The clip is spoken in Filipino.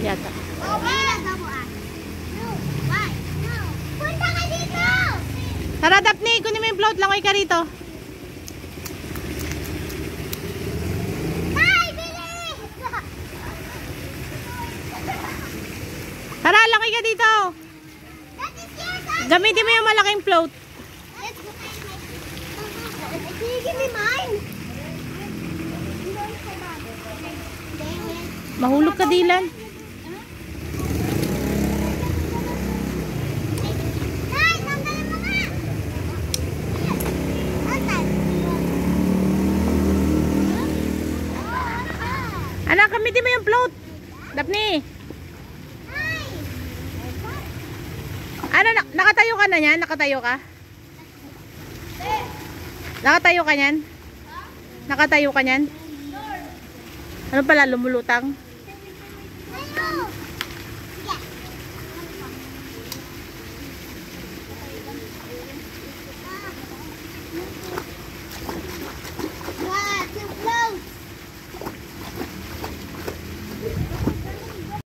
Yata. Punta ka dito! Tara, Daphne, kunin mo yung float. Langoy ka rito. Tay, bilis! Tara, langoy ka dito. That is yours! Gamitin mo yung malaking float. Give me mine! Mahulog ka, Dylan. Tay, tanggalin mo nga! Anak, gamitin mo yung float. Daphne. Ano, nakatayo ka na yan? Nakatayo ka? Nakatayo ka yan? Nakatayo ka yan? Ano pala, lumulutang?